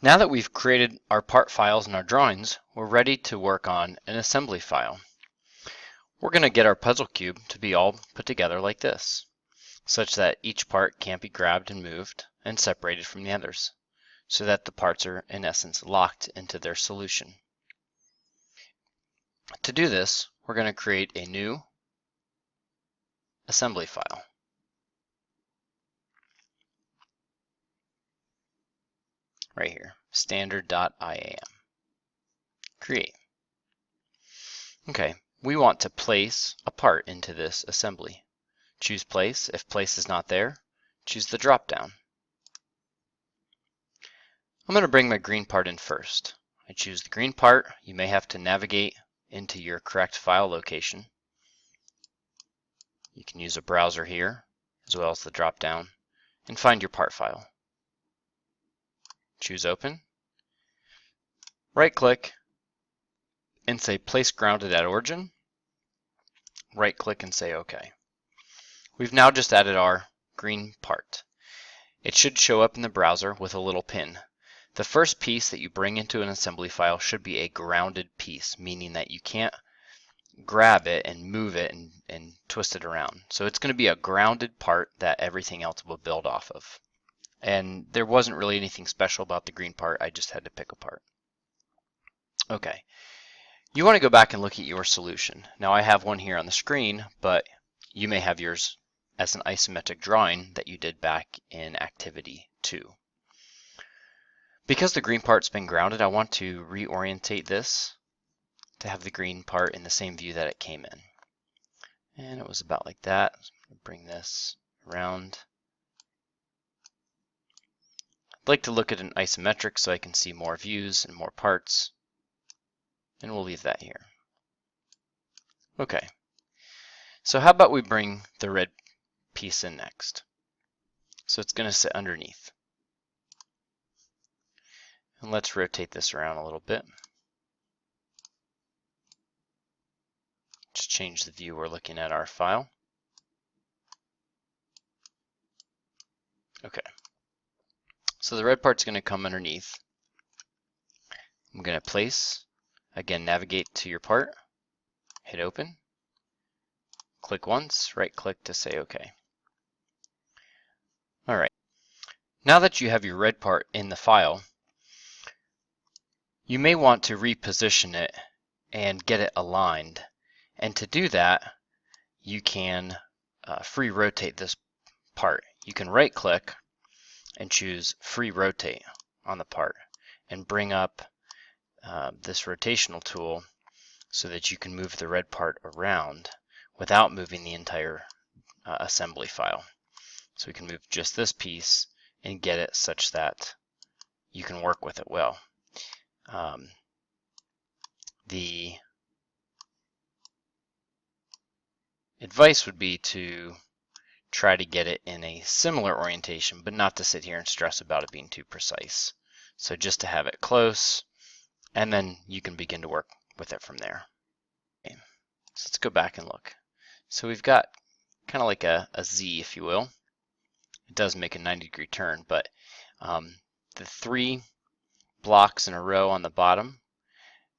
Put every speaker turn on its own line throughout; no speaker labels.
Now that we've created our part files and our drawings, we're ready to work on an assembly file. We're going to get our puzzle cube to be all put together like this, such that each part can't be grabbed and moved and separated from the others, so that the parts are in essence locked into their solution. To do this, we're going to create a new assembly file. Right here, standard.iam. Create. Okay, we want to place a part into this assembly. Choose place. If place is not there, choose the drop down. I'm going to bring my green part in first. I choose the green part. You may have to navigate into your correct file location. You can use a browser here, as well as the drop down, and find your part file. Choose open. Right click and say place grounded at origin. Right click and say OK. We've now just added our green part. It should show up in the browser with a little pin. The first piece that you bring into an assembly file should be a grounded piece, meaning that you can't grab it and move it and twist it around. So it's going to be a grounded part that everything else will build off of. And there wasn't really anything special about the green part, I just had to pick apart. Okay, you want to go back and look at your solution. Now I have one here on the screen, but you may have yours as an isometric drawing that you did back in Activity 2. Because the green part's been grounded, I want to reorientate this to have the green part in the same view that it came in. And it was about like that. So bring this around. I'd like to look at an isometric so I can see more views and more parts. And we'll leave that here. Okay. So how about we bring the red piece in next? So it's going to sit underneath. And let's rotate this around a little bit. Just change the view we're looking at our file. Okay. So the red part's going to come underneath. I'm going to place, again, navigate to your part, hit open, click once, right click to say OK. All right. Now that you have your red part in the file, you may want to reposition it and get it aligned. And to do that, you can free rotate this part. You can right click and choose free rotate on the part and bring up this rotational tool so that you can move the red part around without moving the entire assembly file. So we can move just this piece and get it such that you can work with it well. The advice would be to try to get it in a similar orientation, but not to sit here and stress about it being too precise. So just to have it close, and then you can begin to work with it from there. Okay. So let's go back and look. So we've got kind of like a Z, if you will. It does make a 90-degree turn, but the 3 blocks in a row on the bottom,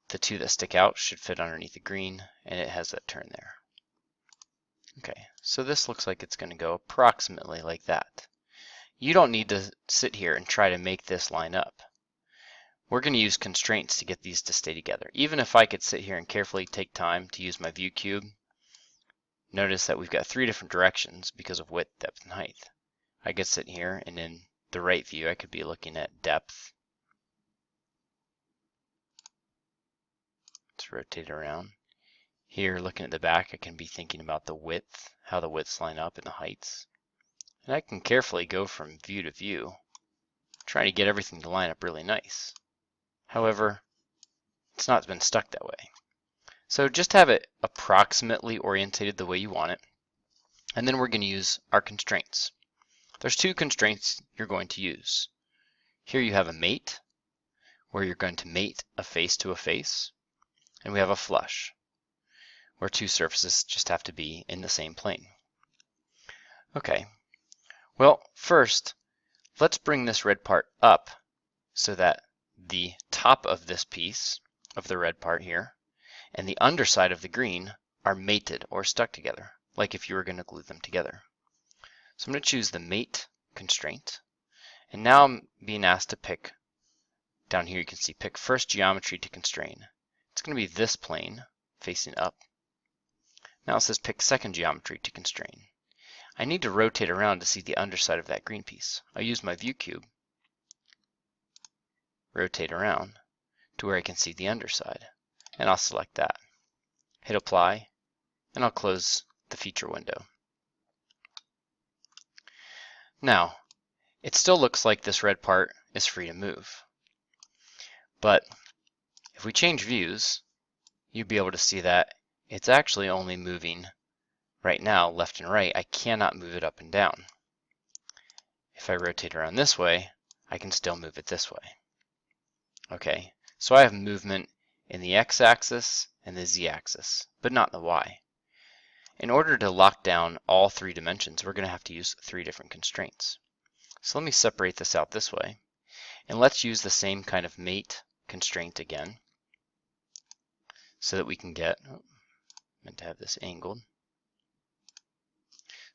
the 2 that stick out should fit underneath the green, and it has that turn there. Okay, so this looks like it's going to go approximately like that. You don't need to sit here and try to make this line up. We're going to use constraints to get these to stay together. Even if I could sit here and carefully take time to use my view cube, notice that we've got 3 different directions because of width, depth, and height. I could sit here, and in the right view I could be looking at depth. Let's rotate it around. Here, looking at the back, I can be thinking about the width, how the widths line up and the heights. And I can carefully go from view to view, trying to get everything to line up really nice. However, it's not been stuck that way. So just have it approximately orientated the way you want it. And then we're going to use our constraints. There's 2 constraints you're going to use. Here you have a mate, where you're going to mate a face to a face. And we have a flush, where 2 surfaces just have to be in the same plane. Okay, well, first, let's bring this red part up so that the top of this piece of the red part here and the underside of the green are mated or stuck together, like if you were going to glue them together. So I'm going to choose the mate constraint, and now I'm being asked to pick, down here you can see pick first geometry to constrain. It's going to be this plane facing up. Now it says pick second geometry to constrain. I need to rotate around to see the underside of that green piece. I'll use my view cube, rotate around to where I can see the underside, and I'll select that. Hit apply, and I'll close the feature window. Now, it still looks like this red part is free to move. But if we change views, you'll be able to see that it's actually only moving right now left and right. I cannot move it up and down. If I rotate around this way, I can still move it this way. Okay, so I have movement in the x-axis and the z-axis, but not in the y. In order to lock down all 3 dimensions, we're going to have to use 3 different constraints. So let me separate this out this way, and let's use the same kind of mate constraint again, so that we can get, meant to have this angled,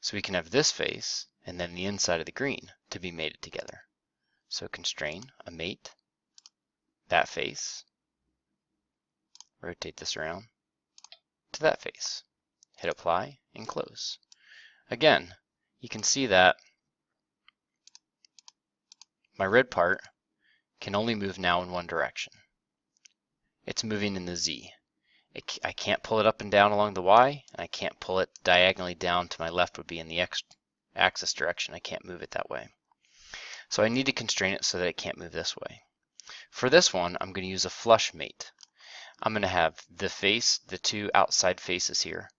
so we can have this face and then the inside of the green to be mated together. So constrain a mate, that face, rotate this around to that face, hit apply and close. Again, you can see that my red part can only move now in one direction. It's moving in the Z. I can't pull it up and down along the Y, and I can't pull it diagonally down to my left would be in the X axis direction. I can't move it that way. So I need to constrain it so that it can't move this way. For this one, I'm going to use a flush mate. I'm going to have the face, the 2 outside faces here,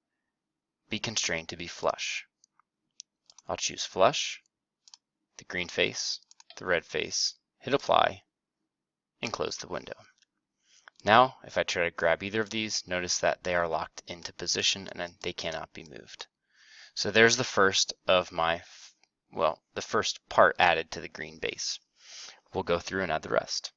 be constrained to be flush. I'll choose flush, the green face, the red face, hit apply, and close the window. Now, if I try to grab either of these, notice that they are locked into position and then they cannot be moved. So there's the first of my, well, the first part added to the green base. We'll go through and add the rest.